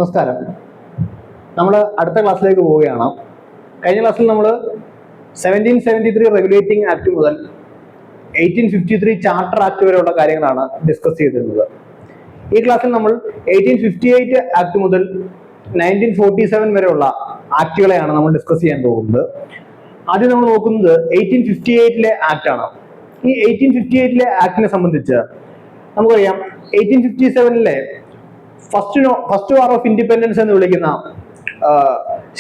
നമസ്കാരം. നമ്മൾ അടുത്ത ക്ലാസ്സിലേക്ക് പോവുകയാണ്. കഴിഞ്ഞ ക്ലാസ്സിൽ നമ്മൾ 1773 റെഗുലേറ്റിംഗ് ആക്ട് മുതൽ 1853 ചാർട്ടർ ആക്ട് വരെയുള്ള കാര്യങ്ങളാണ് ഡിസ്കസ് ചെയ്തിരുന്നത്. ഈ ക്ലാസ്സിൽ നമ്മൾ 1858 ആക്ട് മുതൽ 1947 വരെയുള്ള ആക്ടുകളെയാണ് നമ്മൾ ഡിസ്കസ് ചെയ്യാൻ പോകുന്നത്. ആദ്യം നമ്മൾ നോക്കുന്നത് 1858 ആക്ട് ആണ്. ഈ 1858 ആക്ടിനെ സംബന്ധിച്ച് നമുക്കറിയാം, 1857 ഫസ്റ്റ് വാർ ഓഫ് ഇൻഡിപെൻഡൻസ് എന്ന് വിളിക്കുന്ന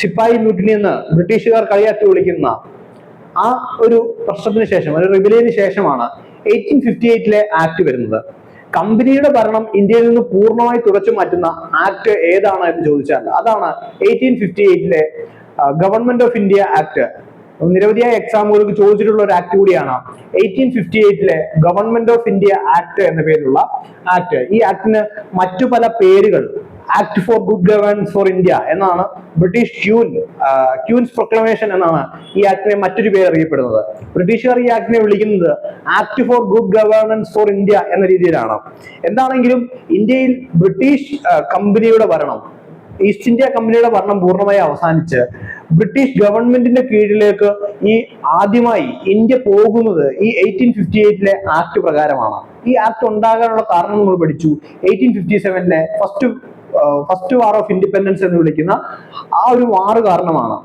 ശിപ്പായി മ്യൂട്ടിനി എന്ന് ബ്രിട്ടീഷുകാർ കളിയാക്കി വിളിക്കുന്ന ആ ഒരു പ്രശ്നത്തിന് ശേഷം, ഒരു റിബലിയന് ശേഷമാണ് 1858 ആക്ട് വരുന്നത്. കമ്പനിയുടെ ഭരണം ഇന്ത്യയിൽ നിന്ന് പൂർണ്ണമായി തുടച്ചു മാറ്റുന്ന ആക്ട് ഏതാണ് എന്ന് ചോദിച്ചാൽ അതാണ് 1858 ഗവൺമെന്റ് ഓഫ് ഇന്ത്യ ആക്ട്. നിരവധിയായ എക്സാമുകൾക്ക് ചോദിച്ചിട്ടുള്ള ഒരു ആക്ട് കൂടിയാണ് 1858 ഗവൺമെന്റ് ഓഫ് ഇന്ത്യ ആക്ട് എന്ന പേരിലുള്ള ആക്ട്. ഈ ആക്ടിന് മറ്റു പല പേരുകൾ, act four good governance for India എന്നാണ്, ബ്രിട്ടീഷ് ക്യൂൻസ് പ്രൊക്ലമേഷൻ എന്നാണ് ഈ ആക്ടിനെ മറ്റൊരു പേര് അറിയപ്പെടുന്നത്. ബ്രിട്ടീഷുകാർ ഈ ആക്ടിനെ വിളിക്കുന്നത് act four good governance for India എന്ന രീതിയിലാണ്. എന്താണെങ്കിലും ഇന്ത്യയിൽ ബ്രിട്ടീഷ് കമ്പനിയുടെ ഭരണം, ഈസ്റ്റ് ഇന്ത്യ കമ്പനിയുടെ ഭരണം പൂർണ്ണമായി അവസാനിച്ച് ബ്രിട്ടീഷ് ഗവൺമെന്റിന്റെ കീഴിലേക്ക് ആദ്യമായി ഇന്ത്യ പോകുന്നത് ഈ 1858 ആക്ട് പ്രകാരമാണ്. ഈ ആക്ട് ഉണ്ടാകാനുള്ള കാരണം നമ്മൾ പഠിച്ചു. 1857 ഫസ്റ്റ് വാർ ഓഫ് ഇൻഡിപെൻഡൻസ് എന്ന് വിളിക്കുന്ന ആ ഒരു വാർ കാരണമാണ്.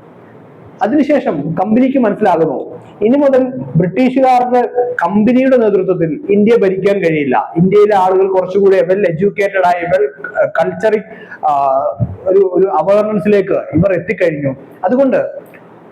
അതിനുശേഷം കമ്പനിക്ക് മനസ്സിലാകുന്നു, ഇനി മുതൽ ബ്രിട്ടീഷുകാരുടെ കമ്പനിയുടെ നേതൃത്വത്തിൽ ഇന്ത്യ ഭരിക്കാൻ കഴിയില്ല. ഇന്ത്യയിലെ ആളുകൾ കുറച്ചുകൂടി വെൽ എഡ്യൂക്കേറ്റഡ് ആയി, വെൽ കൾച്ചറിക് ഒരു അവയർനെസ്സിലേക്ക് ഇവർ എത്തിക്കഴിഞ്ഞു. അതുകൊണ്ട്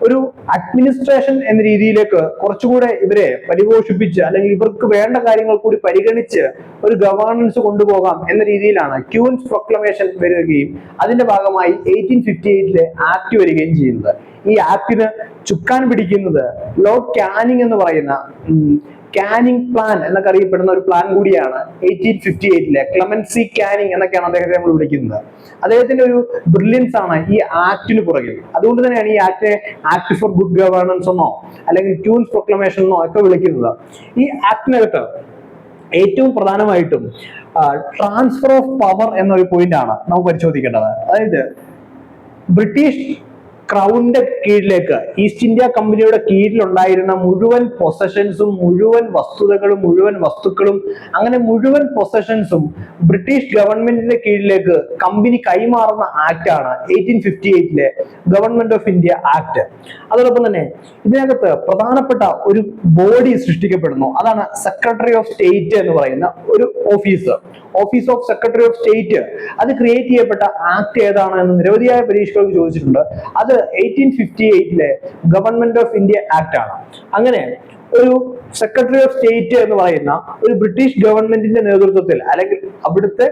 ഒരു അഡ്മിനിസ്ട്രേഷൻ എന്ന രീതിയിലേക്ക് കുറച്ചുകൂടെ ഇവരെ പരിപോഷിപ്പിച്ച്, അല്ലെങ്കിൽ ഇവർക്ക് വേണ്ട കാര്യങ്ങൾ കൂടി പരിഗണിച്ച് ഒരു ഗവേണൻസ് കൊണ്ടുപോകാം എന്ന രീതിയിലാണ് ക്യൂൻസ് പ്രൊക്ലമേഷൻ വരികയും അതിന്റെ ഭാഗമായി 1858 ആക്ട് വരികയും ചെയ്യുന്നത്. ഈ ആക്ടിന് ചുക്കാൻ പിടിക്കുന്നത് ലോർഡ് കാനിങ് എന്ന് പറയുന്ന കാനിങ് പ്ലാൻ എന്നൊക്കെ അറിയപ്പെടുന്ന ഒരു പ്ലാൻ കൂടിയാണ് 1858 ക്ലെമൻസി കാനിങ് എന്നൊക്കെയാണ് അദ്ദേഹത്തെ നമ്മൾ വിളിക്കുന്നത്. അദ്ദേഹത്തിന്റെ ഒരു ബ്രില്യൻസ് ആണ് ഈ ആക്ടിന് പുറകിൽ. അതുകൊണ്ട് തന്നെയാണ് ഈ ആക്ടിനെ ആക്ട് ഫോർ ഗുഡ് ഗവേണൻസ് എന്നോ അല്ലെങ്കിൽ ക്യൂൻസ് പ്രൊക്ലമേഷൻ എന്നോ ഒക്കെ വിളിക്കുന്നത്. ഈ ആക്ടിനകത്ത് ഏറ്റവും പ്രധാനമായിട്ടും ട്രാൻസ്ഫർ ഓഫ് പവർ എന്നൊരു പോയിന്റ് ആണ് നമുക്ക് പരിശോധിക്കേണ്ടത്. അതായത് ബ്രിട്ടീഷ് ക്രൗണിന്റെ കീഴിലേക്ക്, ഈസ്റ്റ് ഇന്ത്യ കമ്പനിയുടെ കീഴിലുണ്ടായിരുന്ന മുഴുവൻ പൊസഷൻസും, മുഴുവൻ വസ്തുതകളും, മുഴുവൻ വസ്തുക്കളും, അങ്ങനെ മുഴുവൻ പൊസഷൻസും ബ്രിട്ടീഷ് ഗവൺമെന്റിന്റെ കീഴിലേക്ക് കമ്പനി കൈമാറുന്ന ആക്ട് ആണ് 1858 ഗവൺമെന്റ് ഓഫ് ഇന്ത്യ ആക്ട്. അതോടൊപ്പം തന്നെ ഇതിനകത്ത് പ്രധാനപ്പെട്ട ഒരു ബോഡി സൃഷ്ടിക്കപ്പെടുന്നു. അതാണ് സെക്രട്ടറി ഓഫ് സ്റ്റേറ്റ് എന്ന് പറയുന്ന ഒരു office of secretary of state. അത് ക്രിയേറ്റ് ചെയ്യപ്പെട്ട ആക്ട് ഏതാണ് എന്ന് നിരവധിയായ പരീക്ഷകൾക്ക് ചോദിച്ചിട്ടുണ്ട്. അത് 1858 ഗവൺമെന്റ് ഓഫ് ഇന്ത്യ ആക്ട് ആണ്. അങ്ങനെ ഒരു സെക്രട്ടറി ഓഫ് സ്റ്റേറ്റ് എന്ന് പറയുന്ന ഒരു ബ്രിട്ടീഷ് ഗവൺമെന്റിന്റെ നേതൃത്വത്തിൽ, അല്ലെങ്കിൽ അവിടുത്തെ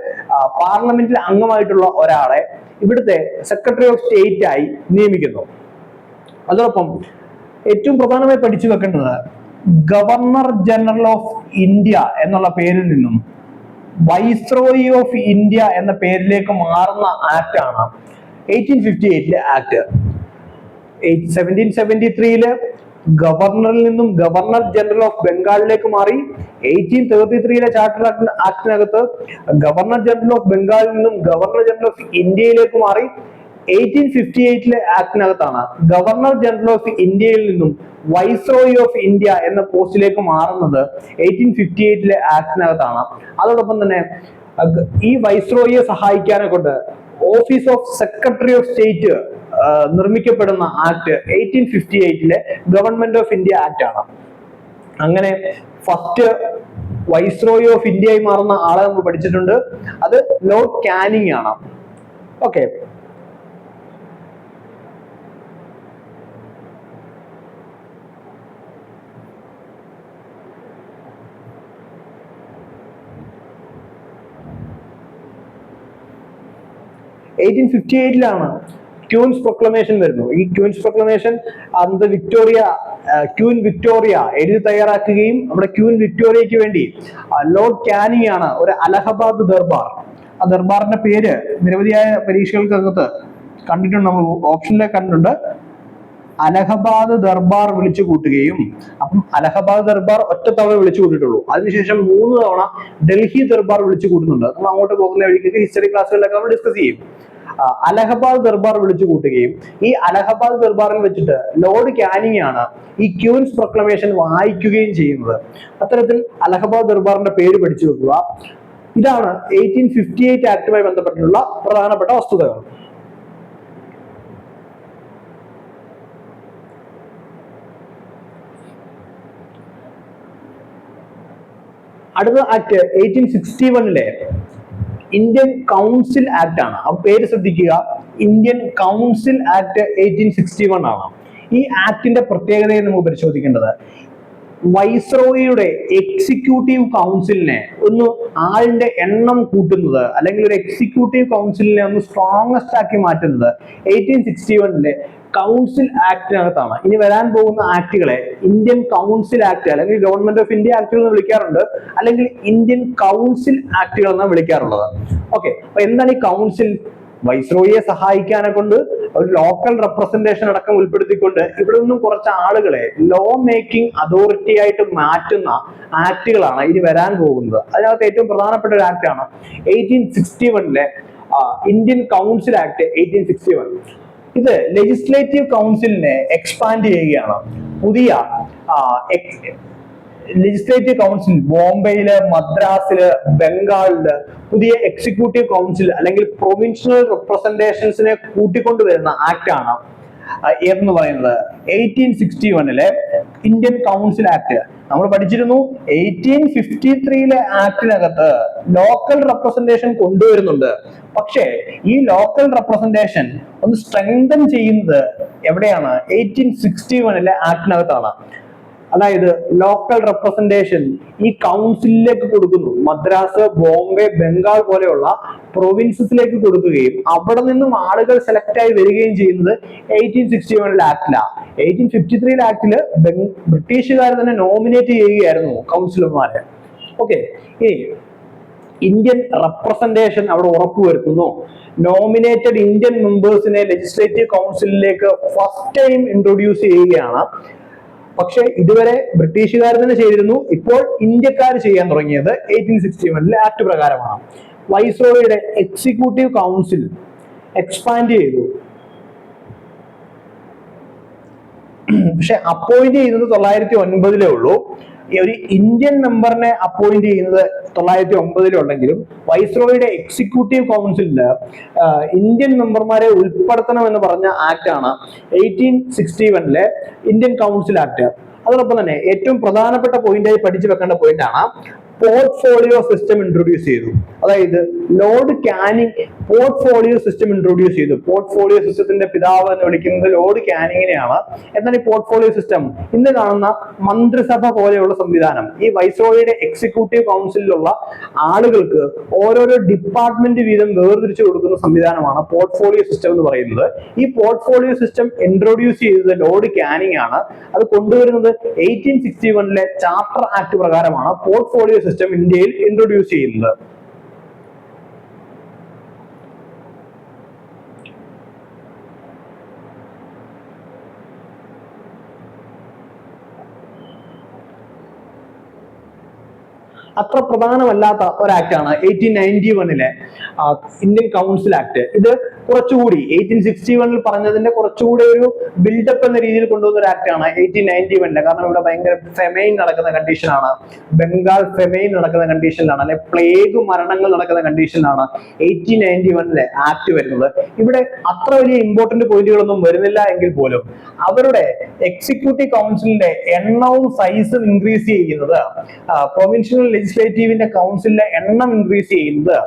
പാർലമെന്റിൽ അംഗമായിട്ടുള്ള ഒരാളെ ഇവിടുത്തെ സെക്രട്ടറി ഓഫ് സ്റ്റേറ്റ് ആയി നിയമിക്കുന്നു. അതോടൊപ്പം ഏറ്റവും പ്രധാനമായി പഠിച്ചു വെക്കേണ്ടത് ഗവർണർ ജനറൽ ഓഫ് ഇന്ത്യ എന്നുള്ള പേരിൽ നിന്നും വൈസ്രോയി ഓഫ് ഇന്ത്യ എന്ന പേരിലേക്ക് മാറുന്ന ആക്ട് ആണ് 1858 ആക്ട്. 1773 ഗവർണറിൽ നിന്നും ഗവർണർ ജനറൽ ഓഫ് ബംഗാളിലേക്ക് മാറി. 1833 ചാർട്ടർ ആക്ടിനകത്ത് ഗവർണർ ജനറൽ ഓഫ് ബംഗാളിൽ നിന്നും ഗവർണർ ജനറൽ ഓഫ് ഇന്ത്യയിലേക്ക് മാറി. 1858 ആക്ടിനകത്താണ് ഗവർണർ ജനറൽ ഓഫ് ഇന്ത്യയിൽ നിന്നും വൈസ്രോയി ഓഫ് ഇന്ത്യ എന്ന പോസ്റ്റിലേക്ക് മാറുന്നത് 1858 ആക്ടിനകത്താണ്. അതോടൊപ്പം തന്നെ ഈ വൈസ്രോയിയെ സഹായിക്കാനെ കൊണ്ട് office of secretary of state നിർമ്മിക്കപ്പെടുന്ന act 1858 government of India act ആണ്. അങ്ങനെ ഫസ്റ്റ് വൈസ്രോയി ഓഫ് ഇന്ത്യയായി മാറുന്ന ആളെ നമ്മൾ പഠിച്ചിട്ടുണ്ട്. അത് ലോർഡ് കാനിങ് ആണ്. ഓക്കെ, ക്യൂൻസ് പ്രൊക്ലമേഷൻ വരുന്നു. ഈ ക്യൂൻസ് പ്രൊക്ലമേഷൻ അന്ന് ക്യൂൻ വിക്ടോറിയ എഴുതി തയ്യാറാക്കുകയും നമ്മുടെ ക്യൂൻ വിക്ടോറിയയ്ക്ക് വേണ്ടി ലോർഡ് കാനിങ് ആണ് ഒരു അലഹബാദ് ദർബാർ. ആ ദർബാറിന്റെ പേര് നിരവധിയായ പരീക്ഷകൾക്കകത്ത് കണ്ടിട്ടുണ്ട്, നമ്മൾ ഓപ്ഷനിലേക്ക് കണ്ടിട്ടുണ്ട്. അലഹബാദ് ദർബാർ വിളിച്ചു കൂട്ടുകയും, അപ്പം അലഹബാദ് ദർബാർ ഒറ്റ തവണ വിളിച്ചു കൂട്ടിയിട്ടുള്ളൂ. അതിനുശേഷം 3 തവണ ഡൽഹി ദർബാർ വിളിച്ചു കൂട്ടുന്നുണ്ട്. നമ്മൾ അങ്ങോട്ട് പോകുന്ന വഴിക്ക് ഹിസ്റ്ററി ക്ലാസ്സുകളിലൊക്കെ നമ്മൾ ഡിസ്കസ് ചെയ്യും. അലഹബാദ് ദർബാർ വിളിച്ചു കൂട്ടുകയും ഈ അലഹബാദ് ദർബാറിൽ വെച്ചിട്ട് ലോർഡ് കാനിങ് ആണ് ഈ ക്യൂൻസ് പ്രൊക്ലമേഷൻ വായിക്കുകയും ചെയ്യുന്നത്. അത്തരത്തിൽ അലഹബാദ് ദർബാറിന്റെ പേര് പഠിച്ചു വെക്കുക. ഇതാണ് 1858 ആക്ടുമായി ബന്ധപ്പെട്ടിട്ടുള്ള പ്രധാനപ്പെട്ട വസ്തുതകൾ. അടുത്ത ആക്ട് 1861 ഇന്ത്യൻ കൗൺസിൽ ആക്ട് ആണ്. ആ പേര് ശ്രദ്ധിക്കുക, ഇന്ത്യൻ കൗൺസിൽ ആക്ട് 1861 ആണ്. ഈ ആക്ടിന്റെ പ്രത്യേകതയെ നമുക്ക് പരിശോധിക്കേണ്ടത്, വൈസ്രോയിയുടെ എക്സിക്യൂട്ടീവ് കൗൺസിലിനെ ഒന്ന് ആളിന്റെ എണ്ണം കൂട്ടുന്നത് അല്ലെങ്കിൽ ഒരു എക്സിക്യൂട്ടീവ് കൗൺസിലിനെ ഒന്ന് സ്ട്രോങ്ങസ്റ്റ് ആക്കി മാറ്റുന്നത് 1861 കൗൺസിൽ ആക്ടിനകത്താണ്. ഇനി വരാൻ പോകുന്ന ആക്ടുകളെ ഇന്ത്യൻ കൗൺസിൽ ആക്ട് അല്ലെങ്കിൽ ഗവൺമെന്റ് ഓഫ് ഇന്ത്യ ആക്ടുകൾ എന്ന് വിളിക്കാറുണ്ട്, അല്ലെങ്കിൽ ഇന്ത്യൻ കൗൺസിൽ ആക്ടുകൾ എന്നാണ് വിളിക്കാറുള്ളത്. ഓക്കെ, അപ്പൊ എന്താണ് ഈ കൗൺസിൽ? വൈസ്രോയിയെ സഹായിക്കാനെ കൊണ്ട് ഒരു ലോക്കൽ റെപ്രസെന്റേഷൻ അടക്കം ഉൾപ്പെടുത്തിക്കൊണ്ട് ഇവിടെ നിന്നും കുറച്ച് ആളുകളെ ലോ മേക്കിംഗ് അതോറിറ്റി ആയിട്ട് മാറ്റുന്ന ആക്ടുകളാണ് ഇനി വരാൻ പോകുന്നത്. അതിനകത്ത് ഏറ്റവും പ്രധാനപ്പെട്ട ഒരു ആക്ട് ആണ് 1861 ഇന്ത്യൻ കൗൺസിൽ ആക്ട് 1861. ഇത് ലെജിസ്ലേറ്റീവ് കൗൺസിലിനെ എക്സ്പാൻഡ് ചെയ്യുകയാണ്. പുതിയ ലെജിസ്ലേറ്റീവ് കൗൺസിൽ ബോംബെയില്, മദ്രാസില്, ബംഗാളില് പുതിയ എക്സിക്യൂട്ടീവ് കൗൺസിൽ അല്ലെങ്കിൽ പ്രൊവിൻഷ്യൽ റെപ്രസെന്റേഷൻസിനെ കൂട്ടിക്കൊണ്ടുവരുന്ന ആക്ട് ആണ് എന്ന് പറയുന്നത് 1861 ഇന്ത്യൻ കൗൺസിൽ ആക്ട്. നമ്മൾ പഠിച്ചിരുന്നു 1853 ആക്ടിനകത്ത് ലോക്കൽ റെപ്രസെന്റേഷൻ കൊണ്ടുവരുന്നുണ്ട്. പക്ഷേ ഈ ലോക്കൽ റെപ്രസെന്റേഷൻ ഒന്ന് സ്ട്രെങ്തൻ ചെയ്യുന്നത് എവിടെയാണ്? 1861 ആക്ടിനകത്താണ്. അതായത് ലോക്കൽ റെപ്രസെന്റേഷൻ ഈ കൗൺസിലിലേക്ക് കൊടുക്കുന്നു. മദ്രാസ്, ബോംബെ, ബംഗാൾ പോലെയുള്ള പ്രൊവിൻസസിലേക്ക് കൊടുക്കുകയും അവിടെ നിന്നും ആളുകൾ സെലക്ട് ആയി വരികയും ചെയ്യുന്നത് 1861 ആക്ടിലാണ്. 1853 ആക്ടില് ബ്രിട്ടീഷുകാർ തന്നെ നോമിനേറ്റ് ചെയ്യുകയായിരുന്നു കൗൺസിലർമാരെ. ഓക്കെ, ഈ ഇന്ത്യൻ റെപ്രസെന്റേഷൻ അവിടെ ഉറപ്പുവരുത്തുന്നു. നോമിനേറ്റഡ് ഇന്ത്യൻ മെമ്പേഴ്സിനെ ലെജിസ്ലേറ്റീവ് കൗൺസിലിലേക്ക് ഫസ്റ്റ് ടൈം ഇൻട്രൊഡ്യൂസ് ചെയ്യുകയാണ്. പക്ഷെ ഇതുവരെ ബ്രിട്ടീഷുകാർ തന്നെ ചെയ്തിരുന്നു, ഇപ്പോൾ ഇന്ത്യക്കാർ ചെയ്യാൻ തുടങ്ങിയത് 1861 ആക്ട് പ്രകാരമാണ്. വൈസ്രോയിയുടെ എക്സിക്യൂട്ടീവ് കൗൺസിൽ എക്സ്പാൻഡ് ചെയ്തു. പക്ഷെ അപ്പോയിന്റ് ചെയ്യുന്നത് 909 ഉള്ളൂ. ഒരു ഇന്ത്യൻ മെമ്പറിനെ അപ്പോയിന്റ് ചെയ്യുന്നത് 909 ഉണ്ടെങ്കിലും വൈസ്രോയിയുടെ എക്സിക്യൂട്ടീവ് കൗൺസിലില് ഇന്ത്യൻ മെമ്പർമാരെ ഉൾപ്പെടുത്തണം എന്ന് പറഞ്ഞ ആക്ട് ആണ് 1861 ഇന്ത്യൻ കൗൺസിൽ ആക്ട്. അതോടൊപ്പം തന്നെ ഏറ്റവും പ്രധാനപ്പെട്ട പോയിന്റായി പഠിച്ചു വെക്കേണ്ട പോയിന്റ് ആണ് പോർട്ട്ഫോളിയോ സിസ്റ്റം ഇൻട്രൊഡ്യൂസ് ചെയ്തു. അതായത് Lord Canning portfolio system introduce ചെയ്തു. പോർട്ട്ഫോളിയോ സിസ്റ്റത്തിന്റെ പിതാവ് എന്ന് വിളിക്കുന്നത് ലോർഡ് കാനിങ്ങിനെയാണ്. എന്നാൽ ഈ പോർട്ട്ഫോളിയോ സിസ്റ്റം ഇന്ന് കാണുന്ന മന്ത്രിസഭ പോലെയുള്ള സംവിധാനം, ഈ വൈസ്രോയിയുടെ എക്സിക്യൂട്ടീവ് കൗൺസിലുള്ള ആളുകൾക്ക് ഓരോരോ ഡിപ്പാർട്ട്മെന്റ് വീതം വേർതിരിച്ചു കൊടുക്കുന്ന സംവിധാനമാണ് പോർട്ട്ഫോളിയോ സിസ്റ്റം എന്ന് പറയുന്നത്. ഈ പോർട്ട്ഫോളിയോ സിസ്റ്റം ഇൻട്രൊഡ്യൂസ് ചെയ്തത് ലോർഡ് കാനിങ് ആണ്. അത് കൊണ്ടുവരുന്നത് 1861 ചാർട്ടർ ആക്ട് പ്രകാരമാണ് പോർട്ട്ഫോളിയോ സിസ്റ്റം ഇന്ത്യയിൽ ഇൻട്രൊഡ്യൂസ് ചെയ്യുന്നത്. അത്ര പ്രധാനമല്ലാത്ത ഒരു ആക്ടാണ് 1891 ഇന്ത്യൻ കൗൺസിൽ ആക്ട്. ഇത് കുറച്ചുകൂടി 1861 പറഞ്ഞതിന്റെ കുറച്ചുകൂടി ഒരു ബിൽഡപ്പ് എന്ന രീതിയിൽ കൊണ്ടുവന്ന ഒരു ആക്ട് ആണ് 1891. കാരണം ഇവിടെ ഭയങ്കര ഫെമൈൻ നടക്കുന്ന കണ്ടീഷനാണ്, ബംഗാൾ ഫെമൈൻ നടക്കുന്ന കണ്ടീഷനിലാണ്, അല്ലെ പ്ലേഗ് മരണങ്ങൾ നടക്കുന്ന കണ്ടീഷനിലാണ് 1891 ആക്ട് വരുന്നത്. ഇവിടെ അത്ര വലിയ ഇമ്പോർട്ടന്റ് പോയിന്റുകളൊന്നും വരുന്നില്ല എങ്കിൽ പോലും അവരുടെ എക്സിക്യൂട്ടീവ് കൗൺസിലിന്റെ എണ്ണവും സൈസും ഇൻക്രീസ് ചെയ്യുന്നത്, പ്രൊവിൻഷ്യൽ ലെജിസ്ലേറ്റീവിന്റെ കൗൺസിലിന്റെ എണ്ണം ഇൻക്രീസ് ചെയ്യുന്നത്,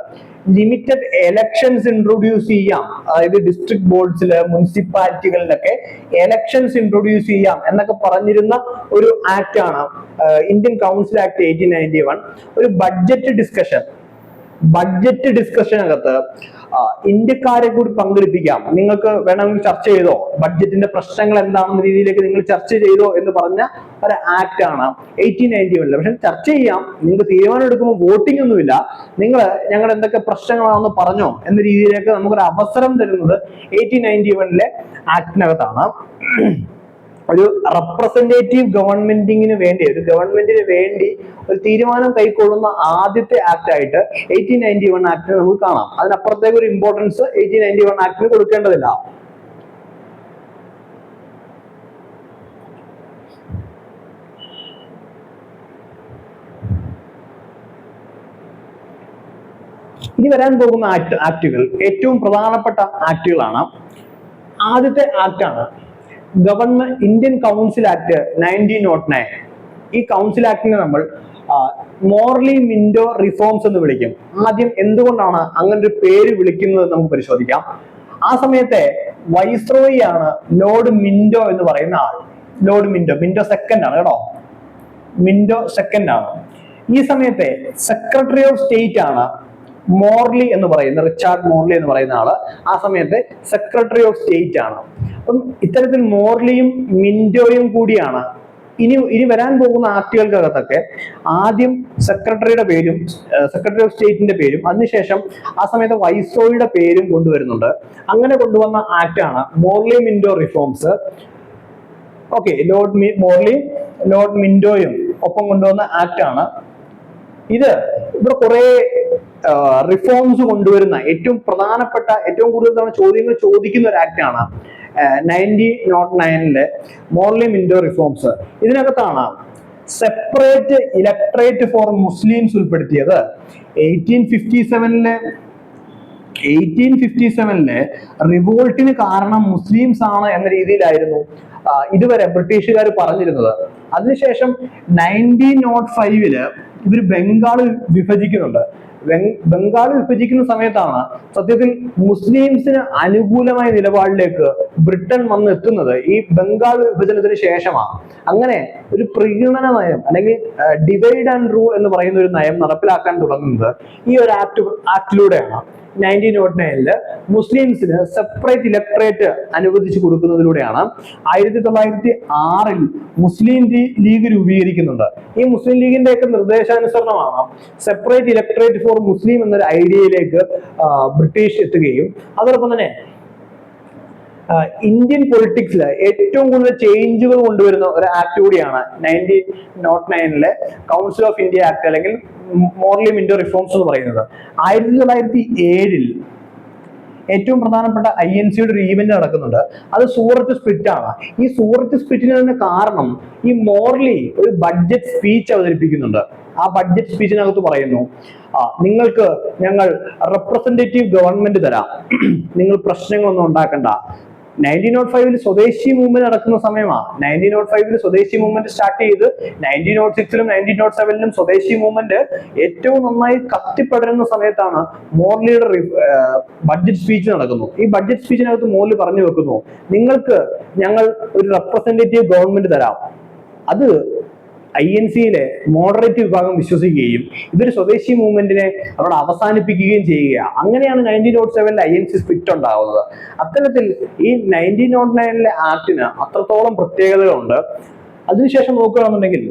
ലിമിറ്റഡ് എലക്ഷൻസ് ഇൻട്രൊഡ്യൂസ് ചെയ്യാം, അതായത് ഡിസ്ട്രിക്ട് ബോർഡ്സില്, മുനിസിപ്പാലിറ്റികളിലൊക്കെ എലക്ഷൻസ് ഇൻട്രൊഡ്യൂസ് ചെയ്യാം എന്നൊക്കെ പറഞ്ഞിരുന്ന ഒരു ആക്ട് ആണ് ഇന്ത്യൻ കൗൺസിൽ ആക്ട് 1891. ഒരു ബഡ്ജറ്റ് ഡിസ്കഷനകത്ത് ഇന്ത്യക്കാരെ കൂടി പങ്കെടുപ്പിക്കാം, നിങ്ങൾക്ക് വേണമെങ്കിൽ ചർച്ച ചെയ്തോ, ബഡ്ജറ്റിന്റെ പ്രശ്നങ്ങൾ എന്താണെന്ന രീതിയിലേക്ക് നിങ്ങൾ ചർച്ച ചെയ്തോ എന്ന് പറഞ്ഞ ഒരു ആക്ട് ആണ് 1891. പക്ഷെ ചർച്ച ചെയ്യാം, നിങ്ങൾക്ക് തീരുമാനം എടുക്കുമ്പോൾ വോട്ടിംഗ് ഒന്നുമില്ല, നിങ്ങൾ ഞങ്ങൾ എന്തൊക്കെ പ്രശ്നങ്ങളാണെന്ന് പറഞ്ഞോ എന്ന രീതിയിലേക്ക് നമുക്കൊരു അവസരം തരുന്നത് 1891 ആക്ടിനകത്താണ്. ഒരു റെപ്രസെന്റേറ്റീവ് ഗവൺമെന്റിന് വേണ്ടി, ഒരു ഗവൺമെന്റിന് വേണ്ടി ഒരു തീരുമാനം കൈക്കൊള്ളുന്ന ആദ്യത്തെ ആക്ട് ആയിട്ട് 1891 ആക്ടിന് നമുക്ക് കാണാം. അതിനപ്പുറത്തേക്ക് ഒരു ഇമ്പോർട്ടൻസ് 1891 ആക്ടിന് കൊടുക്കേണ്ടതില്ല. ഇനി വരാൻ പോകുന്ന ആക്ടുകൾ ഏറ്റവും പ്രധാനപ്പെട്ട ആക്ടുകളാണ്. ആദ്യത്തെ ആക്ടാണ് ഇന്ത്യൻ കൗൺസിൽ ആക്ട് 1909. ഈ കൗൺസിൽ ആക്ടിനെ നമ്മൾ മോർലി മിന്റോ റിഫോംസ് എന്ന് വിളിക്കും. ആദ്യം എന്തുകൊണ്ടാണ് അങ്ങനെ ഒരു പേര് വിളിക്കുന്നത് നമുക്ക് പരിശോധിക്കാം. ആ സമയത്തെ വൈസ്രോയി ആണ് ലോർഡ് മിന്റോ എന്ന് പറയുന്ന ആൾ. ലോർഡ് മിന്റോ സെക്കൻഡ് ആണ് കേട്ടോ, മിന്റോ സെക്കൻഡ് ആണ്. ഈ സമയത്തെ സെക്രട്ടറി ഓഫ് സ്റ്റേറ്റ് ആണ് മോർലി എന്ന് പറയുന്ന, റിച്ചാർഡ് മോർലി എന്ന് പറയുന്ന ആള് ആ സമയത്ത് സെക്രട്ടറി ഓഫ് സ്റ്റേറ്റ് ആണ്. അപ്പം ഇത്തരത്തിൽ മോർലിയും മിന്റോയും കൂടിയാണ് ഇനി വരാൻ പോകുന്ന ആക്ടുകൾക്കകത്തൊക്കെ ആദ്യം സെക്രട്ടറിയുടെ പേരും സെക്രട്ടറി ഓഫ് സ്റ്റേറ്റിന്റെ പേരും അതിനുശേഷം ആ സമയത്ത് വൈസ്രോയിയുടെ പേരും കൊണ്ടുവരുന്നുണ്ട്. അങ്ങനെ കൊണ്ടുവന്ന ആക്ടാണ് മോർലി മിന്റോ റിഫോംസ്. ഓക്കെ, മോർലിയും ലോർഡ് മിന്റോയും ഒപ്പം കൊണ്ടുവന്ന ആക്ടാണ് ഇത്. ഇവിടെ കുറെ റിഫോംസ് കൊണ്ടുവരുന്ന ഏറ്റവും പ്രധാനപ്പെട്ട, ഏറ്റവും കൂടുതൽ തവണ ചോദ്യങ്ങൾ ചോദിക്കുന്ന ഒരു ആക്ടാണ് 1909 മോർലി മിന്റോ റിഫോംസ്. ഇതിനകത്താണ് സെപ്പറേറ്റ് ഇലക്ടറേറ്റ് ഫോർ മുസ്ലിംസ് ഉൾപ്പെടുത്തിയത്. 1857 റിവോൾട്ടിന് കാരണം മുസ്ലിംസ് ആണ് എന്ന രീതിയിലായിരുന്നു ഇതുവരെ ബ്രിട്ടീഷുകാർ പറഞ്ഞിരുന്നത്. അതിനുശേഷം 1905 ഇവർ ബംഗാൾ വിഭജിക്കുന്നുണ്ട്. ബംഗാൾ വിഭജിക്കുന്ന സമയത്താണ് സത്യത്തിൽ മുസ്ലിംസിന് അനുകൂലമായ നിലപാടിലേക്ക് ബ്രിട്ടൻ വന്ന് എത്തുന്നത്. ഈ ബംഗാൾ വിഭജനത്തിന് ശേഷമാണ്. അങ്ങനെ ഒരു പ്രീണന നയം അല്ലെങ്കിൽ ഡിവൈഡ് ആൻഡ് റൂൾ എന്ന് പറയുന്ന ഒരു നയം നടപ്പിലാക്കാൻ തുടങ്ങുന്നത് ഈ ഒരു ആക്ടിലൂടെയാണ്. 1909 മുസ്ലിംസിന് സെപ്പറേറ്റ് ഇലക്ടറേറ്റ് അനുവദിച്ചു കൊടുക്കുന്നതിലൂടെയാണ്. 1906 മുസ്ലിം ലീഗ് രൂപീകരിക്കുന്നുണ്ട്. ഈ മുസ്ലിം ലീഗിന്റെ ഒക്കെ നിർദ്ദേശാനുസരണമാണ് സെപ്പറേറ്റ് ഇലക്ടറേറ്റ് ഫോർ മുസ്ലിം എന്നൊരു ഐഡിയയിലേക്ക് ബ്രിട്ടീഷ് എത്തുകയും അതോടൊപ്പം തന്നെ ഇന്ത്യൻ പൊളിറ്റിക്സിൽ ഏറ്റവും കൂടുതൽ ചേഞ്ചുകൾ കൊണ്ടുവരുന്ന ഒരു ആക്ട് കൂടിയാണ് 1909 കൗൺസിൽ ഓഫ് ഇന്ത്യ ആക്ട് അല്ലെങ്കിൽ മോർലി മിന്റോ റിഫോംസ് എന്ന് പറയുന്നത്. 1907 ഏറ്റവും പ്രധാനപ്പെട്ട INC-യുടെ ഒരു ഈവന്റ് നടക്കുന്നുണ്ട്. അത് സൂറത്ത് സ്പ്ലിറ്റ് ആണ്. ഈ സൂറത്ത് സ്പ്ലിറ്റിന് തന്നെ കാരണം ഈ മോർലി ഒരു ബഡ്ജറ്റ് സ്പീച്ച് അവതരിപ്പിക്കുന്നുണ്ട്. ആ ബഡ്ജറ്റ് സ്പീച്ചിനകത്ത് പറയുന്നു, നിങ്ങൾക്ക് ഞങ്ങൾ റെപ്രസെന്റേറ്റീവ് ഗവൺമെന്റ് തരാം, നിങ്ങൾ പ്രശ്നങ്ങളൊന്നും ഉണ്ടാക്കണ്ട. 1905 സ്വദേശി മൂവ്മെന്റ് നടക്കുന്ന സമയമാണ്. 1905 സ്വദേശി മൂവ്മെന്റ് സ്റ്റാർട്ട് ചെയ്ത് 1906 1907 സ്വദേശി മൂവ്മെന്റ് ഏറ്റവും നന്നായി കത്തിപ്പടരുന്ന സമയത്താണ് മോർലിയുടെ ബഡ്ജറ്റ് സ്പീച്ച് നടക്കുന്നു. ഈ ബഡ്ജറ്റ് സ്പീച്ചിനകത്ത് മോർലി പറഞ്ഞു വെക്കുന്നു, നിങ്ങൾക്ക് ഞങ്ങൾ ഒരു റെപ്രസെന്റേറ്റീവ് ഗവൺമെന്റ് തരാം. അത് INC-യിലെ മോഡറേറ്റ് വിഭാഗം വിശ്വസിക്കുകയും ഇതൊരു സ്വദേശി മൂവ്മെന്റിനെ അവിടെ അവസാനിപ്പിക്കുകയും ചെയ്യുക. അങ്ങനെയാണ് 1907 INC സ്പ്ലിറ്റ് ഉണ്ടാകുന്നത്. അത്തരത്തിൽ ഈ 1909 ആക്ടിന് അത്രത്തോളം പ്രത്യേകതകളുണ്ട്. അതിനുശേഷം നോക്കുകയാണെന്നുണ്ടെങ്കിൽ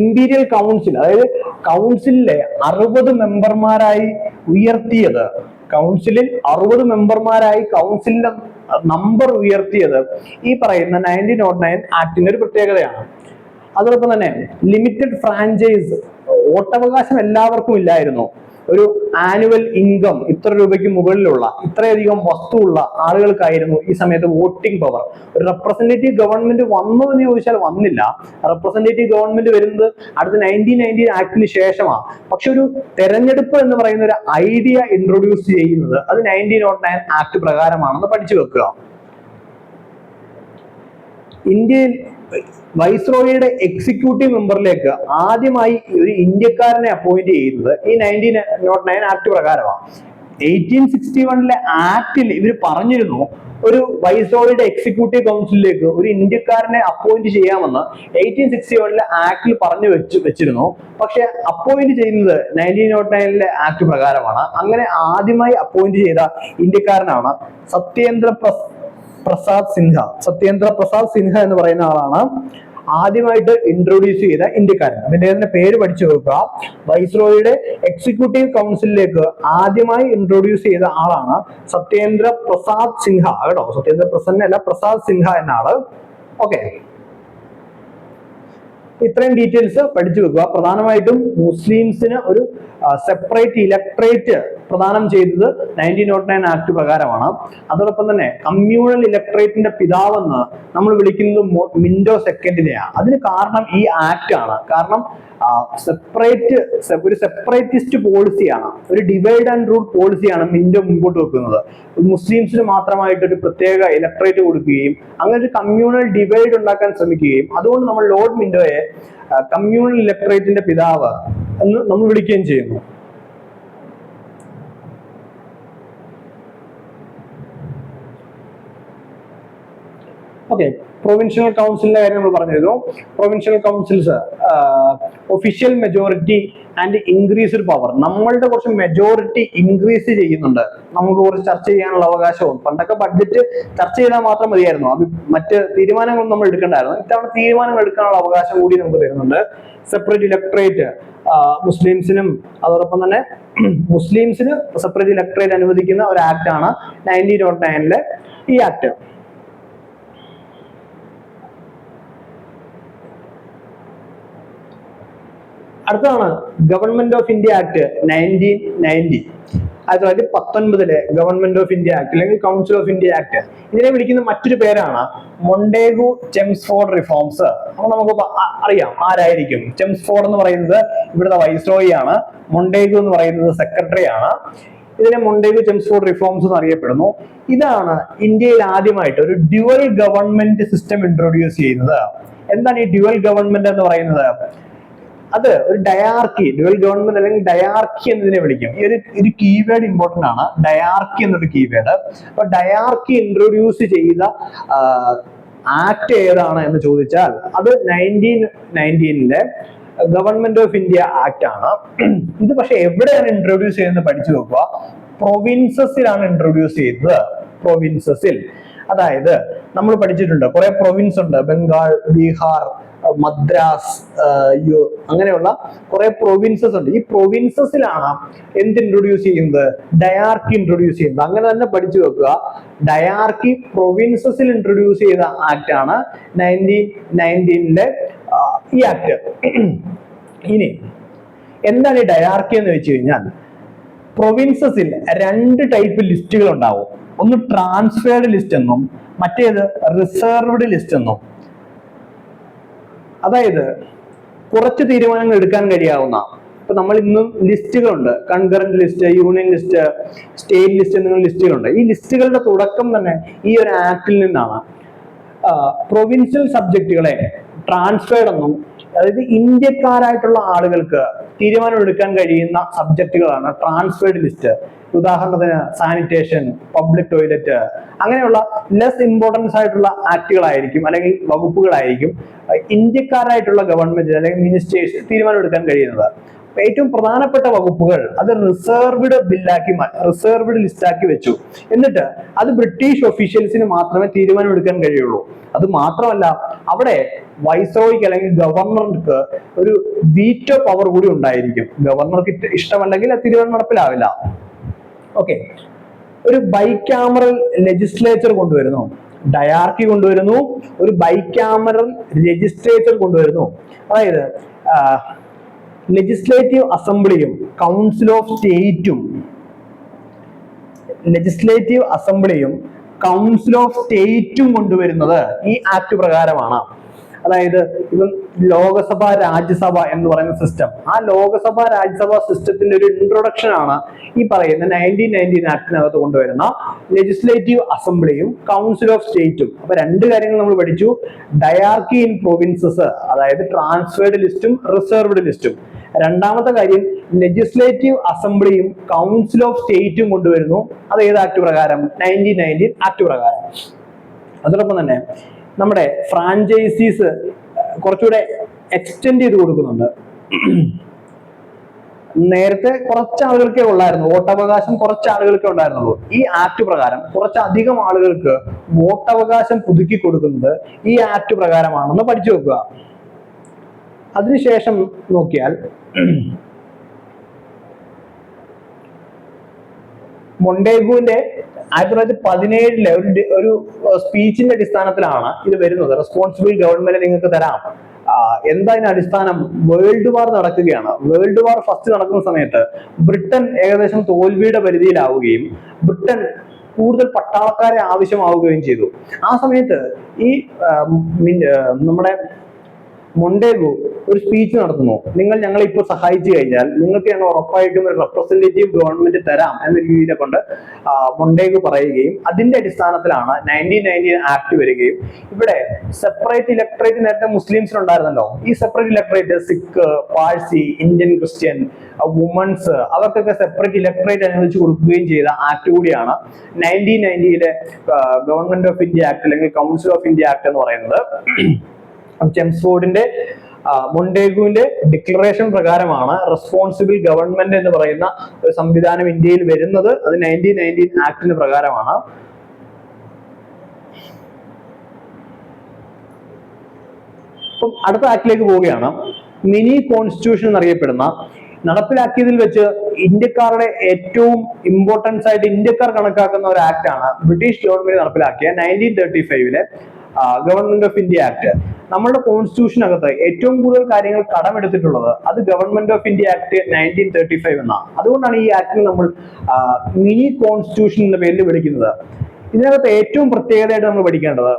ഇമ്പീരിയൽ കൗൺസിൽ, അതായത് കൗൺസിലിലെ 60 മെമ്പർമാരായി ഉയർത്തിയത്, കൗൺസിലിൽ 60 മെമ്പർമാരായി കൗൺസിലിന്റെ നമ്പർ ഉയർത്തിയത് ഈ പറയുന്ന 1909 ആക്ടിന്റെ ഒരു പ്രത്യേകതയാണ്. അതോടൊപ്പം തന്നെ ലിമിറ്റഡ് ഫ്രാഞ്ചൈസ്, വോട്ടവകാശം എല്ലാവർക്കും ഇല്ലായിരുന്നു. ഒരു ആനുവൽ ഇൻകം ഇത്ര രൂപയ്ക്ക് മുകളിലുള്ള ഇത്രയധികം വസ്തുവുള്ള ആളുകൾക്കായിരുന്നു ഈ സമയത്ത് വോട്ടിംഗ് പവർ. ഒരു റെപ്രസെന്റേറ്റീവ് ഗവൺമെന്റ് വന്നു എന്ന് ചോദിച്ചാൽ വന്നില്ല. റെപ്രസെന്റേറ്റീവ് ഗവൺമെന്റ് വരുന്നത് അടുത്ത 1919 ആക്ടിന് ശേഷമാണ്. പക്ഷെ ഒരു തെരഞ്ഞെടുപ്പ് എന്ന് പറയുന്ന ഒരു ഐഡിയ ഇൻട്രൊഡ്യൂസ് ചെയ്യുന്നത് അത് 1909 ആക്ട് പ്രകാരമാണെന്ന് പഠിച്ചു വെക്കുക. ഇന്ത്യയിൽ വൈസ്രോയിയുടെ എക്സിക്യൂട്ടീവ് മെമ്പറിലേക്ക് ആദ്യമായി ഒരു ഇന്ത്യക്കാരനെ അപ്പോയിന്റ് ചെയ്യുന്നത് ഈ 1909 ആക്ട് പ്രകാരമാണ്. 1861 ആക്ടിൽ ഇവർ പറഞ്ഞിരുന്നു ഒരു വൈസ്രോയിയുടെ എക്സിക്യൂട്ടീവ് കൗൺസിലിലേക്ക് ഒരു ഇന്ത്യക്കാരനെ അപ്പോയിന്റ് ചെയ്യാമെന്ന് 1861 ആക്ടിൽ പറഞ്ഞു വെച്ചിരുന്നു. പക്ഷെ അപ്പോയിന്റ് ചെയ്യുന്നത് 1909 ആക്ട് പ്രകാരമാണ്. അങ്ങനെ ആദ്യമായി അപ്പോയിന്റ് ചെയ്ത ഇന്ത്യക്കാരനാണ് സത്യേന്ദ്ര പ്രസാദ് സിൻഹ എന്ന് പറയുന്ന ആളാണ് ആദ്യമായിട്ട് ഇൻട്രൊഡ്യൂസ് ചെയ്ത ഇന്ത്യക്കാരൻ. അപ്പൊ ഇദ്ദേഹത്തിന്റെ പേര് പഠിച്ചു വെക്കുക. വൈസ്രോയുടെ എക്സിക്യൂട്ടീവ് കൗൺസിലിലേക്ക് ആദ്യമായി ഇൻട്രൊഡ്യൂസ് ചെയ്ത ആളാണ് സത്യേന്ദ്ര പ്രസാദ് സിൻഹ കേട്ടോ. സത്യേന്ദ്ര പ്രസന്ന അല്ല, പ്രസാദ് സിൻഹ എന്ന ആള്. ഓക്കെ, ഇത്രയും ഡീറ്റെയിൽസ് പഠിച്ചു വെക്കുക. പ്രധാനമായിട്ടും മുസ്ലിംസിന് ഒരു സെപ്പറേറ്റ് ഇലക്ട്രേറ്റ് പ്രദാനം ചെയ്തത് 1909 ആക്ട് പ്രകാരമാണ്. അതോടൊപ്പം തന്നെ കമ്മ്യൂണൽ ഇലക്ട്രേറ്റിന്റെ പിതാവെന്ന് നമ്മൾ വിളിക്കുന്നത് മിന്റോ സെക്കൻഡിനെയാണ്. അതിന് കാരണം ഈ ആക്ട് ആണ്. കാരണം ഒരു സെപ്പറേറ്റിസ്റ്റ് പോളിസിയാണ്, ഒരു ഡിവൈഡ് ആൻഡ് റൂൾ പോളിസിയാണ് മിന്റോ മുമ്പോട്ട് വെക്കുന്നത്. മുസ്ലിംസിന് മാത്രമായിട്ട് ഒരു പ്രത്യേക ഇലക്ട്രേറ്റ് കൊടുക്കുകയും അങ്ങനെ ഒരു കമ്മ്യൂണൽ ഡിവൈഡ് ഉണ്ടാക്കാൻ ശ്രമിക്കുകയും അതുകൊണ്ട് നമ്മൾ ലോർഡ് മിന്റോയെ കമ്മ്യൂണൽ ഇലക്ട്രേറ്റിന്റെ പിതാവ് എന്ന് നമ്മൾ വിളിക്കുകയും ചെയ്യുന്നു. ഓക്കെ, പ്രൊവിൻഷ്യൽ കൗൺസിലിന്റെ കാര്യം നമ്മൾ പറഞ്ഞിരുന്നു. Provincial councils official majority and increased power. നമ്മളുടെ കുറച്ച് മെജോറിറ്റി ഇൻക്രീസ് ചെയ്യുന്നുണ്ട്, നമുക്ക് കുറച്ച് ചർച്ച ചെയ്യാനുള്ള അവകാശവും. പണ്ടൊക്കെ ബഡ്ജറ്റ് ചർച്ച ചെയ്താൽ മാത്രം മതിയായിരുന്നു, അത് മറ്റ് തീരുമാനങ്ങളൊന്നും നമ്മൾ എടുക്കണ്ടായിരുന്നു. ഇത്തവണ തീരുമാനങ്ങൾ എടുക്കാനുള്ള അവകാശം കൂടി നമുക്ക് തരുന്നുണ്ട്. സെപ്പറേറ്റ് ഇലക്ട്രേറ്റ് മുസ്ലിംസിനും അതോടൊപ്പം തന്നെ മുസ്ലിംസിന് സെപ്പറേറ്റ് ഇലക്ട്രേറ്റ് അനുവദിക്കുന്ന ഒരു ആക്ട് ആണ് 1909 ഈ ആക്ട്. അടുത്തതാണ് government of India act 1990. 1919 government of India act അല്ലെങ്കിൽ കൗൺസിൽ ഓഫ് ഇന്ത്യ ആക്ട്. ഇതിനെ വിളിക്കുന്ന മറ്റൊരു പേരാണ് മൊണ്ടേഗു ചെംസ്ഫോർഡ് റിഫോംസ്. അപ്പൊ നമുക്ക് അറിയാം ആരായിരിക്കും. ചെംസ്ഫോർഡ് എന്ന് പറയുന്നത് ഇവിടുത്തെ വൈസ്രോയി ആണ്. മൊണ്ടേഗു എന്ന് പറയുന്നത് സെക്രട്ടറി ആണ്. ഇതിനെ മൊണ്ടേഗു ചെംസ്ഫോർഡ് റിഫോംസ് എന്ന് അറിയപ്പെടുന്നു. ഇതാണ് ഇന്ത്യയിൽ ആദ്യമായിട്ട് ഒരു ഡ്യുവൽ ഗവൺമെന്റ് സിസ്റ്റം ഇൻട്രൊഡ്യൂസ് ചെയ്യുന്നത്. എന്താണ് ഈ ഡ്യുവൽ ഗവൺമെന്റ് എന്ന് പറയുന്നത്? അത് ഒരു ഡയാർക്കി, ഡ്യുവൽ ഗവൺമെന്റ് അല്ലെങ്കിൽ ഡയാർക്കി എന്നതിനെ വിളിക്കും. ഈ ഒരു കീവേഡ് ഇമ്പോർട്ടന്റ് ആണ്, ഡയാർക്കി എന്നൊരു കീവേഡ്. അപ്പൊ ഡയാർക്കി ഇൻട്രൊഡ്യൂസ് ചെയ്ത ആക്ട് ഏതാണ് എന്ന് ചോദിച്ചാൽ അത് 1919 ഗവൺമെന്റ് ഓഫ് ഇന്ത്യ ആക്ട് ആണ്. ഇത് പക്ഷെ എവിടെയാണ് ഇൻട്രൊഡ്യൂസ് ചെയ്യുന്നത് പഠിച്ചു നോക്കുക. പ്രൊവിൻസസിലാണ് ഇൻട്രൊഡ്യൂസ് ചെയ്തത്. പ്രൊവിൻസസിൽ, അതായത് നമ്മൾ പഠിച്ചിട്ടുണ്ട് കുറെ പ്രൊവിൻസ് ഉണ്ട്, ബംഗാൾ, ബീഹാർ, മദ്രാസ്, അങ്ങനെയുള്ള കുറെ പ്രൊവിൻസസ് ഉണ്ട്. ഈ പ്രൊവിൻസസിലാണ് എന്ത് ഇൻട്രൊഡ്യൂസ് ചെയ്യുന്നത്? ഡയാർക്കി ഇൻട്രൊഡ്യൂസ് ചെയ്യുന്നത്. അങ്ങനെ തന്നെ പഠിച്ചു വെക്കുക. ഡയാർക്കി പ്രൊവിൻസസിൽ ഇൻട്രൊഡ്യൂസ് ചെയ്ത ആക്ട് ആണ് 1919 ഈ ആക്ട്. ഇനി എന്താണ് ഈ ഡയാർക്കി എന്ന് വെച്ച് കഴിഞ്ഞാൽ, പ്രൊവിൻസസിൽ 2 ടൈപ്പ് ലിസ്റ്റുകൾ ഉണ്ടാവും. ഒന്ന് ട്രാൻസ്ഫേർഡ് ലിസ്റ്റ് എന്നും മറ്റേത് റിസർവ്ഡ് ലിസ്റ്റ് എന്നും. അതായത് കുറച്ച് തീരുമാനങ്ങൾ എടുക്കാൻ കഴിയാവുന്ന, ഇപ്പൊ നമ്മൾ ഇന്നും ലിസ്റ്റുകളുണ്ട്, concurrent list, union list, state list എന്നിങ്ങനെ ലിസ്റ്റുകളുണ്ട്. ഈ ലിസ്റ്റുകളുടെ തുടക്കം തന്നെ ഈ ഒരു ആക്ടിൽ നിന്നാണ്. പ്രൊവിൻഷ്യൽ സബ്ജക്റ്റുകളെ ട്രാൻസ്ഫേർഡ് എന്നും, അതായത് ഇന്ത്യക്കാരായിട്ടുള്ള ആളുകൾക്ക് തീരുമാനം എടുക്കാൻ കഴിയുന്ന സബ്ജക്റ്റുകളാണ് ട്രാൻസ്ഫേർഡ് ലിസ്റ്റ്. ഉദാഹരണത്തിന് സാനിറ്റേഷൻ, പബ്ലിക് ടോയ്ലറ്റ്, അങ്ങനെയുള്ള ലെസ് ഇമ്പോർട്ടൻസ് ആയിട്ടുള്ള ആക്ടുകളായിരിക്കും അല്ലെങ്കിൽ വകുപ്പുകളായിരിക്കും ഇന്ത്യക്കാരായിട്ടുള്ള ഗവൺമെന്റ് അല്ലെങ്കിൽ മിനിസ്റ്റേഴ്സ് തീരുമാനം എടുക്കാൻ കഴിയുന്നത്. ഏറ്റവും പ്രധാനപ്പെട്ട വകുപ്പുകൾ അത് റിസർവ്ഡ് ലിസ്റ്റാക്കി വെച്ചു. എന്നിട്ട് അത് ബ്രിട്ടീഷ് ഒഫീഷ്യൽസിന് മാത്രമേ തീരുമാനം എടുക്കാൻ കഴിയുള്ളൂ. അത് മാത്രമല്ല, അവിടെ വൈസ്രോയ്ക്ക് അല്ലെങ്കിൽ ഗവർണർക്ക് ഒരു വീറ്റോ പവർ കൂടി ഉണ്ടായിരിക്കും. ഗവർണർക്ക് ഇഷ്ടമല്ലെങ്കിൽ ആ തീരുമാനം നടപ്പിലാവില്ല. ഓക്കെ, ഒരു ബൈക്യാമറൽ ലെജിസ്ലേച്ചർ കൊണ്ടുവരുന്നു, ഡയാർക്കി കൊണ്ടുവരുന്നു, ഒരു ബൈക്യാമറൽ ലെജിസ്ലേച്ചർ കൊണ്ടുവരുന്നു. അതായത് ലെജിസ്ലേറ്റീവ് അസംബ്ലിയും കൗൺസിൽ ഓഫ് സ്റ്റേറ്റും കൊണ്ടുവരുന്നത് ഈ ആക്ട് പ്രകാരമാണ്. അതായത് ഇപ്പം ലോകസഭ രാജ്യസഭ എന്ന് പറയുന്ന സിസ്റ്റം, ആ ലോകസഭ രാജ്യസഭ സിസ്റ്റത്തിന്റെ ഒരു ഇൻട്രൊഡക്ഷൻ ആണ് ഈ പറയുന്ന 1919 ആക്ടിനകത്ത് കൊണ്ടുവരുന്ന ലെജിസ്ലേറ്റീവ് അസംബ്ലിയും കൗൺസിൽ ഓഫ് സ്റ്റേറ്റും. അപ്പൊ 2 കാര്യങ്ങൾ നമ്മൾ പഠിച്ചു. ഡയാർക്കി ഇൻ പ്രൊവിൻസസ്, അതായത് ട്രാൻസ്ഫേർഡ് ലിസ്റ്റും റിസർവ്ഡ് ലിസ്റ്റും. രണ്ടാമത്തെ കാര്യം, ലെജിസ്ലേറ്റീവ് അസംബ്ലിയും കൗൺസിൽ ഓഫ് സ്റ്റേറ്റും കൊണ്ടുവരുന്നു. അത് ഏത് ആക്ട് പ്രകാരം? 1919 ആക്ട് പ്രകാരം. അതോടൊപ്പം തന്നെ നമ്മുടെ ഫ്രാഞ്ചൈസീസ് കുറച്ചുകൂടെ എക്സ്റ്റെൻഡ് ചെയ്ത് കൊടുക്കുന്നുണ്ട്. നേരത്തെ കുറച്ച് ആളുകൾക്കേ ഉള്ളായിരുന്നു വോട്ടവകാശം, കുറച്ച് ആളുകൾക്കേ ഉണ്ടായിരുന്നുള്ളൂ. ഈ ആക്ട് പ്രകാരം കുറച്ചധികം ആളുകൾക്ക് വോട്ടവകാശം പുതുക്കി കൊടുക്കുന്നത് ഈ ആക്ട് പ്രകാരമാണെന്ന് പഠിച്ചു വെക്കുക. അതിനുശേഷം നോക്കിയാൽ മൊണ്ടേഗുവിന്റെ 1917 ഒരു സ്പീച്ചിന്റെ അടിസ്ഥാനത്തിലാണ് ഇത് വരുന്നത്. റെസ്പോൺസിബിൾ ഗവൺമെന്റ് നിങ്ങൾക്ക് തരാം. എന്താ ഇതിന് അടിസ്ഥാനം? വേൾഡ് വാർ നടക്കുകയാണ്. വേൾഡ് വാർ ഫസ്റ്റ് നടക്കുന്ന സമയത്ത് ബ്രിട്ടൻ ഏകദേശം തോൽവിയുടെ പരിധിയിലാവുകയും ബ്രിട്ടൻ കൂടുതൽ പട്ടാളക്കാരെ ആവശ്യമാവുകയും ചെയ്തു. ആ സമയത്ത് ഈ നമ്മുടെ മൊണ്ടേഗു ഒരു സ്പീച്ച് നടത്തുന്നു. നിങ്ങൾ ഞങ്ങളെ ഇപ്പോൾ സഹായിച്ചു കഴിഞ്ഞാൽ നിങ്ങൾക്ക് ഞങ്ങൾ ഉറപ്പായിട്ടും ഒരു റെപ്രസെന്റേറ്റീവ് ഗവൺമെന്റ് തരാം എന്ന രീതിയിലെ കൊണ്ട് മൊണ്ടേഗു പറയുകയും അതിന്റെ അടിസ്ഥാനത്തിലാണ് 1919 ആക്ട് വരികയും ഇവിടെ സെപ്പറേറ്റ് ഇലക്ടറേറ്റ് നേരത്തെ മുസ്ലിംസിനുണ്ടായിരുന്നല്ലോ. ഈ separate electorate Sikh, Parsi, Indian Christian, women's അവർക്കൊക്കെ സെപ്പറേറ്റ് ഇലക്ടറേറ്റ് അനുവദിച്ചു കൊടുക്കുകയും ചെയ്ത ആക്ട് കൂടിയാണ് 1990 ഗവൺമെന്റ് ഓഫ് ഇന്ത്യ ആക്ട് അല്ലെങ്കിൽ കൗൺസിൽ ഓഫ് ഇന്ത്യ ആക്ട് എന്ന് പറയുന്നത്. ചെംസ്ഫോർഡിന്റെ മൊണ്ടേഗുവിന്റെ ഡിക്ലറേഷൻ പ്രകാരമാണ് റെസ്പോൺസിബിൾ ഗവൺമെന്റ് എന്ന് പറയുന്ന ഒരു സംവിധാനം ഇന്ത്യയിൽ വരുന്നത്. അത് 1919 ആക്ടിന് പ്രകാരമാണ്. അപ്പം അടുത്ത ആക്ടിലേക്ക് പോവുകയാണ്. മിനി കോൺസ്റ്റിറ്റ്യൂഷൻ എന്നറിയപ്പെടുന്ന, നടപ്പിലാക്കിയതിൽ വെച്ച് ഇന്ത്യക്കാരുടെ ഏറ്റവും ഇമ്പോർട്ടൻസ് ആയിട്ട് ഇന്ത്യക്കാർ കണക്കാക്കുന്ന ഒരു ആക്ട് ആണ് ബ്രിട്ടീഷ് ഗവൺമെന്റ് നടപ്പിലാക്കിയ 1935 ഗവൺമെന്റ് ഓഫ് ഇന്ത്യ ആക്ട്. നമ്മളുടെ കോൺസ്റ്റിറ്റ്യൂഷനകത്ത് ഏറ്റവും കൂടുതൽ കാര്യങ്ങൾ കടമെടുത്തിട്ടുള്ളത് അത് ഗവൺമെന്റ് ഓഫ് ഇന്ത്യ ആക്ട് 1935 എന്നാണ്. അതുകൊണ്ടാണ് ഈ ആക്ടിനെ നമ്മൾ മിനി കോൺസ്റ്റിറ്റ്യൂഷൻ എന്ന പേരിൽ വിളിക്കുന്നത്. ഇതിനകത്ത് ഏറ്റവും പ്രത്യേകതയായിട്ട് നമ്മൾ പഠിക്കേണ്ടത്,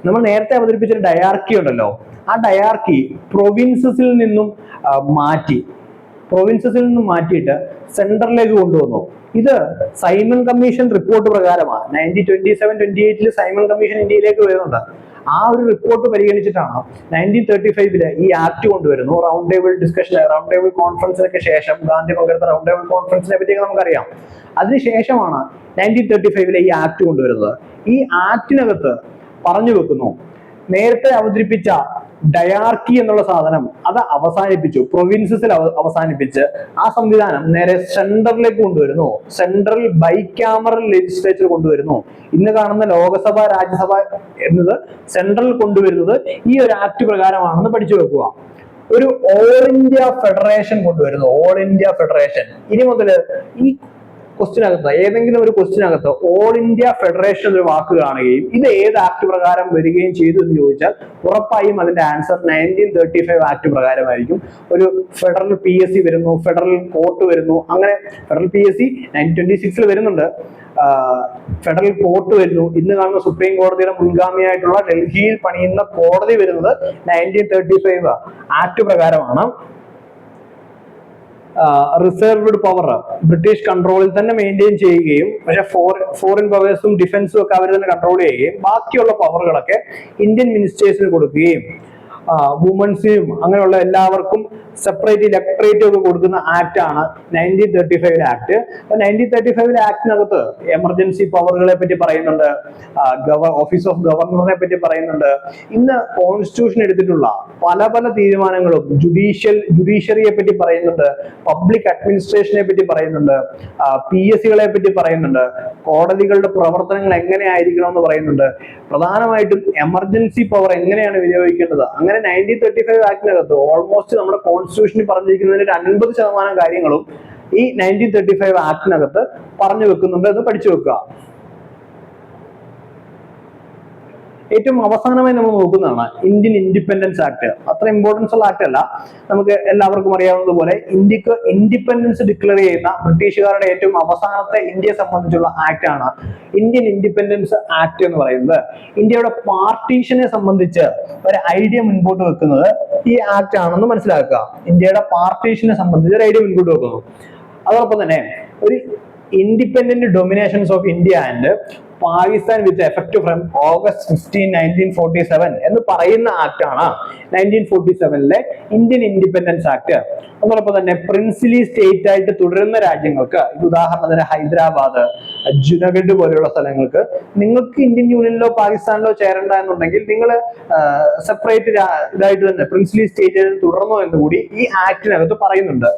നമ്മൾ നേരത്തെ അവതരിപ്പിച്ചൊരു ഡയാർക്കി ഉണ്ടല്ലോ, ആ ഡയാർക്കി പ്രൊവിൻസസിൽ നിന്നും മാറ്റിയിട്ട് സെൻട്രലിലേക്ക് കൊണ്ടുവന്നു. ഇത് സൈമൺ കമ്മീഷൻ റിപ്പോർട്ട് പ്രകാരമാണ്. 1927-28 സൈമൺ കമ്മീഷൻ ഇന്ത്യയിലേക്ക് വരുന്നുണ്ട്. ആ ഒരു റിപ്പോർട്ട് പരിഗണിച്ചിട്ടാണ് 1935 ഈ ആക്ട് കൊണ്ടുവരുന്നു. Round table discussion, round table കോൺഫറൻസിനൊക്കെ ശേഷം, ഗാന്ധി പങ്കെടുത്ത റൗണ്ട് ടേബിൾ കോൺഫറൻസിനെ പറ്റിയൊക്കെ നമുക്കറിയാം. അതിനുശേഷമാണ് 1935 ഈ ആക്ട് കൊണ്ടുവരുന്നത്. ഈ ആക്ടിനകത്ത് പറഞ്ഞു വെക്കുന്നു, നേരത്തെ അവതരിപ്പിച്ച ഡയാർക്കി എന്നുള്ള സാധനം അത് അവസാനിപ്പിച്ചു, പ്രൊവിൻസസിൽ അവസാനിപ്പിച്ച് ആ സംവിധാനം നേരെ സെൻട്രലിലേക്ക് കൊണ്ടുവരുന്നു. സെൻട്രൽ ബൈക്യാമറൽ ലെജിസ്ലേച്ചർ കൊണ്ടുവരുന്നു. ഇന്ന് കാണുന്ന ലോകസഭ, രാജ്യസഭ എന്നത് സെൻട്രൽ കൊണ്ടുവരുന്നത് ഈ ഒരു ആക്ട് പ്രകാരമാണെന്ന് പഠിച്ചു വെക്കുക. ഒരു ഓൾ ഇന്ത്യ ഫെഡറേഷൻ കൊണ്ടുവരുന്നു. All India federation. ഇനി മുതൽ ഈ ക്വസ്റ്റിനകത്ത്, ഏതെങ്കിലും ഒരു ക്വസ്റ്റിനകത്ത് ഓൾ ഇന്ത്യ ഫെഡറേഷൻ എന്നൊരു വാക്ക് കാണുകയും ഇത് ഏത് ആക്ട് പ്രകാരം വരികയും ചെയ്തു എന്ന് ചോദിച്ചാൽ ഉറപ്പായും അതിന്റെ ആൻസർ 1935 ആക്ട് പ്രകാരമായിരിക്കും. ഒരു ഫെഡറൽ PSC വരുന്നു, ഫെഡറൽ കോർട്ട് വരുന്നു. അങ്ങനെ ഫെഡറൽ PSC 1926 വരുന്നുണ്ട്, ഫെഡറൽ കോർട്ട് വരുന്നു. ഇന്ന് കാണുന്ന സുപ്രീം കോടതിയുടെ മുൻഗാമിയായിട്ടുള്ള ഡൽഹിയിൽ പണിയുന്ന കോടതി വരുന്നത് 1935 ആക്ട് പ്രകാരമാണ്. റിസർവ്ഡ് പവർ ബ്രിട്ടീഷ് കൺട്രോളിൽ തന്നെ മെയിൻറ്റെയിൻ ചെയ്യുകയും, പക്ഷെ ഫോറിൻ പവേഴ്സും ഡിഫൻസും ഒക്കെ അവർ തന്നെ കൺട്രോൾ ചെയ്യുകയും ബാക്കിയുള്ള പവറുകളൊക്കെ ഇന്ത്യൻ മിനിസ്റ്റേഴ്സിന് കൊടുക്കുകയും വുമൻസിനും അങ്ങനെയുള്ള എല്ലാവർക്കും സെപ്പറേറ്റ് ഇലക്ടറേറ്റ് ഒക്കെ കൊടുക്കുന്ന ആക്ട് ആണ് 1935 ആക്ട്. അപ്പൊ 1935 ആക്ടിനകത്ത് എമർജൻസി പവറുകളെ പറ്റി പറയുന്നുണ്ട്, ഓഫീസ് ഓഫ് ഗവർണറിനെ പറ്റി പറയുന്നുണ്ട്. ഇന്ന് കോൺസ്റ്റിറ്റ്യൂഷൻ എടുത്തിട്ടുള്ള പല പല തീരുമാനങ്ങളും ജുഡീഷ്യറിയെ പറ്റി പറയുന്നുണ്ട്, പബ്ലിക് അഡ്മിനിസ്ട്രേഷനെ പറ്റി പറയുന്നുണ്ട്, PSCകളെ പറ്റി പറയുന്നുണ്ട്, കോടതികളുടെ പ്രവർത്തനങ്ങൾ എങ്ങനെയായിരിക്കണം എന്ന് പറയുന്നുണ്ട്. പ്രധാനമായിട്ടും എമർജൻസി പവർ എങ്ങനെയാണ് വിനിയോഗിക്കേണ്ടത്. അങ്ങനെ 1935 ആക്ടിനകത്ത് ഓൾമോസ്റ്റ് നമ്മുടെ കോൺസ്റ്റിറ്റ്യൂഷനിൽ പറഞ്ഞിരിക്കുന്നതിന് 50% കാര്യങ്ങളും ഈ 1935 ആക്ടിനകത്ത് പറഞ്ഞു വെക്കുന്നുണ്ട് എന്ന് പഠിച്ചു വെക്കുക. ഏറ്റവും അവസാനമായി നമ്മൾ നോക്കുന്നതാണ് ഇന്ത്യൻ ഇൻഡിപെൻഡൻസ് ആക്ട്. അത്ര ഇമ്പോർട്ടൻസ് ഉള്ള ആക്ട് അല്ല, നമുക്ക് എല്ലാവർക്കും അറിയാവുന്നതുപോലെ ഇന്ത്യക്ക് ഇൻഡിപെൻഡൻസ് ഡിക്ലെയർ ചെയ്യുന്ന ബ്രിട്ടീഷുകാരുടെ ഏറ്റവും അവസാനത്തെ ഇന്ത്യയെ സംബന്ധിച്ചുള്ള ആക്ട് ആണ് ഇന്ത്യൻ ഇൻഡിപെൻഡൻസ് ആക്ട് എന്ന് പറയുന്നത്. ഇന്ത്യയുടെ പാർട്ടീഷനെ സംബന്ധിച്ച് ഒരു ഐഡിയ മുൻപോട്ട് വെക്കുന്നത് ഈ ആക്ട് ആണെന്ന് മനസ്സിലാക്കുക. ഇന്ത്യയുടെ പാർട്ടീഷനെ സംബന്ധിച്ച് ഒരു ഐഡിയ മുൻപോട്ട് വെക്കുന്നു. അതോടൊപ്പം തന്നെ ഒരു independent dominations of India and Pakistan with effect from August 15, 1947 എന്ന് പറയുന്ന ആക്ട് ആണ് 1947 ഇന്ത്യൻ ഇൻഡിപെൻഡൻസ് ആക്ട്. അതോടൊപ്പം തന്നെ പ്രിൻസിലി സ്റ്റേറ്റ് ആയിട്ട് തുടരുന്ന രാജ്യങ്ങൾക്ക്, ഇത് ഉദാഹരണത്തിന് ഹൈദരാബാദ്, ജുനഗഡ് പോലെയുള്ള സ്ഥലങ്ങൾക്ക് നിങ്ങൾക്ക് ഇന്ത്യൻ യൂണിയനിലോ പാകിസ്ഥാനിലോ ചേരണ്ട എന്നുണ്ടെങ്കിൽ നിങ്ങൾ സെപ്പറേറ്റ് ഇതായിട്ട് തന്നെ പ്രിൻസിലി സ്റ്റേറ്റ് തുടർന്നോ എന്നുകൂടി ഈ ആക്ടിനകത്ത് പറയുന്നുണ്ട്.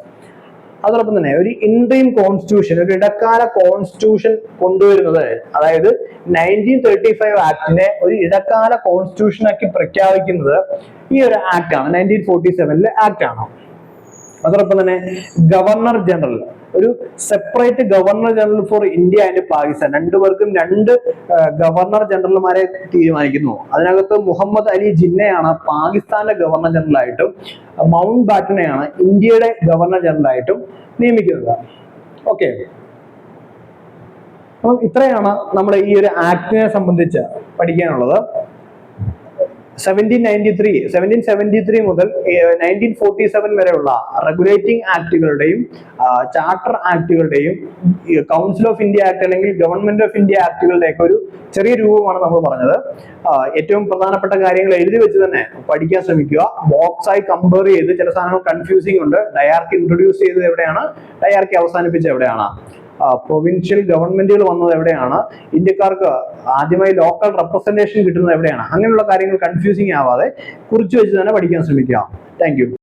അതോടൊപ്പം തന്നെ ഒരു ഇൻട്രീം കോൺസ്റ്റിറ്റ്യൂഷൻ, ഒരു ഇടക്കാല കോൺസ്റ്റിറ്റ്യൂഷൻ കൊണ്ടുവരുന്നത്, അതായത് 1935 ആക്ടിനെ ഒരു ഇടക്കാല കോൺസ്റ്റിറ്റ്യൂഷൻ ആക്കി പ്രഖ്യാപിക്കുന്നത് ഈ ഒരു ആക്ട് ആണ്, 1947 ആക്ട് ആണ്. അതോടൊപ്പം തന്നെ ഗവർണർ ജനറൽ, ഒരു separate governor general for India and Pakistan, രണ്ടുപേർക്കും രണ്ട് ഗവർണർ ജനറൽമാരെ തീരുമാനിക്കുന്നു. അതിനകത്ത് മുഹമ്മദ് അലി ജിന്നയാണ് പാകിസ്ഥാന്റെ ഗവർണർ ജനറൽ ആയിട്ടും മൗണ്ട് ബാറ്റനെയാണ് ഇന്ത്യയുടെ ഗവർണർ ജനറൽ ആയിട്ടും നിയമിക്കുന്നത്. ഓക്കെ, അപ്പം ഇത്രയാണ് നമ്മൾ ഈ ഒരു ആക്ടിനെ സംബന്ധിച്ച് പഠിക്കാനുള്ളത്. 1773 മുതൽ 1947 വരെയുള്ള റെഗുലേറ്റിംഗ് ആക്ടുകളുടെയും ചാർട്ടർ ആക്ടുകളുടെയും കൗൺസിൽ ഓഫ് ഇന്ത്യ ആക്ട് അല്ലെങ്കിൽ ഗവൺമെന്റ് ഓഫ് ഇന്ത്യ ആക്ടുകളുടെ ഒക്കെ ഒരു ചെറിയ രൂപമാണ് നമ്മൾ പറഞ്ഞത്. ഏറ്റവും പ്രധാനപ്പെട്ട കാര്യങ്ങൾ എഴുതി വെച്ച് തന്നെ പഠിക്കാൻ ശ്രമിക്കുക. ബോക്സായി കമ്പയർ ചെയ്ത് ചില സാധനങ്ങൾ കൺഫ്യൂസിംഗ് ഉണ്ട്. ഡയാർക്കി ഇൻട്രൊഡ്യൂസ് ചെയ്തത് എവിടെയാണ്, ഡയാർക്കി അവസാനിപ്പിച്ചത് എവിടെയാണ്, പ്രൊവിൻഷ്യൽ ഗവൺമെന്റുകൾ വന്നത് എവിടെയാണ്, ഇന്ത്യക്കാർക്ക് ആദ്യമായി ലോക്കൽ റെപ്രസെന്റേഷൻ കിട്ടുന്നത് എവിടെയാണ്, അങ്ങനെയുള്ള കാര്യങ്ങൾ കൺഫ്യൂസിംഗ് ആവാതെ കുറിച്ച് വെച്ച് തന്നെ പഠിക്കാൻ ശ്രമിക്കുക. Thank you.